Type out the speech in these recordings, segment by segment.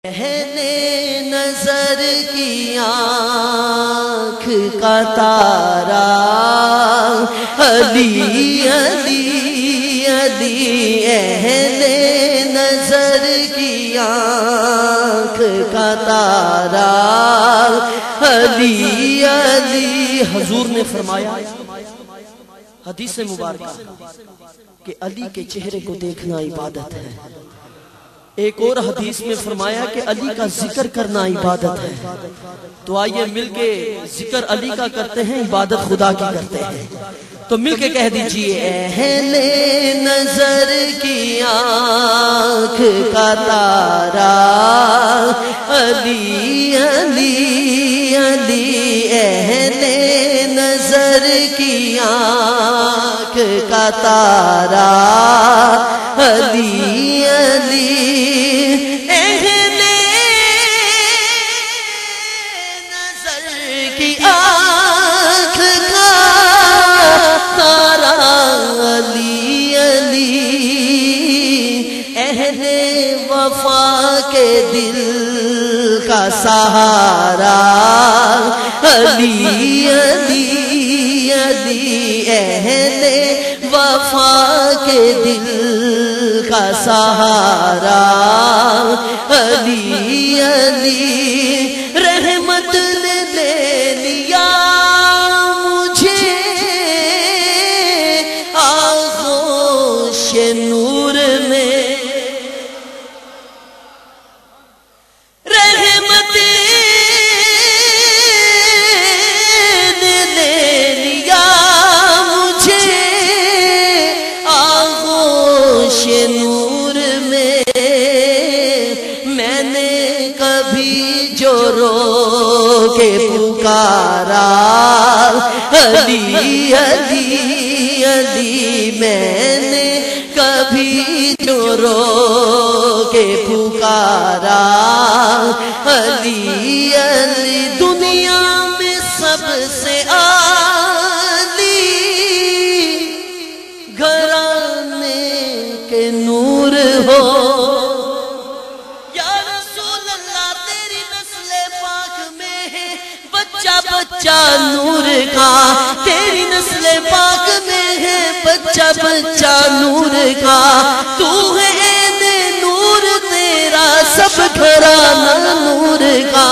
پہنے نظر کی آنکھ کا تارا علی علی علی، اہل نظر کی آنکھ کا تارا علی علی۔ حضور نے فرمایا حدیث مبارکہ کہ علی کے چہرے کو دیکھنا عبادت ہے۔ ایک اور حدیث میں فرمایا کہ علی کا ذکر کرنا عبادت ہے۔ تو آئیے مل کے ذکر علی کا کرتے ہیں، عبادت خدا کی کرتے ہیں۔ تو مل کے کہہ دیجئے اہل نظر کی آنکھ کا تارا علی علی علی، اہل نظر کی آنکھ کا تارا علی علی، اہل نظر کی آنکھ کا تارا علی علی، اہل وفا کے دل کا سہارا علی علی علی، اہل وفا کے دل کا سہارا علی علی، رحمت نے لے لیا مجھے آغوش نور میں، رحمت نے لے لیا مجھے آغوش نور میں، میں نے کبھی جو رو کے پکارا علی علی علی، میں نے کبھی جو رو کے پکارا علی علی، دنیا میں سب سے عالی گھرانے کے نور ہو، یا رسول اللہ تیری نسل پاک میں ہے بچہ بچہ نور کا، تیری نسل پاک میں ہے بچہ بچہ نور کا، تو ہے عین نور تیرا سب گھرانہ نور کا،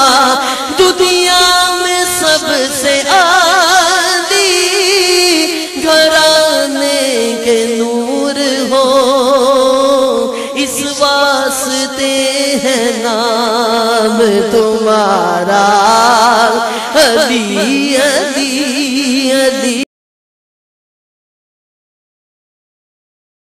دنیا میں سب سے عالی گھرانے کے نور ہو، اس واسطے ہے نام تمہارا علی علی علی۔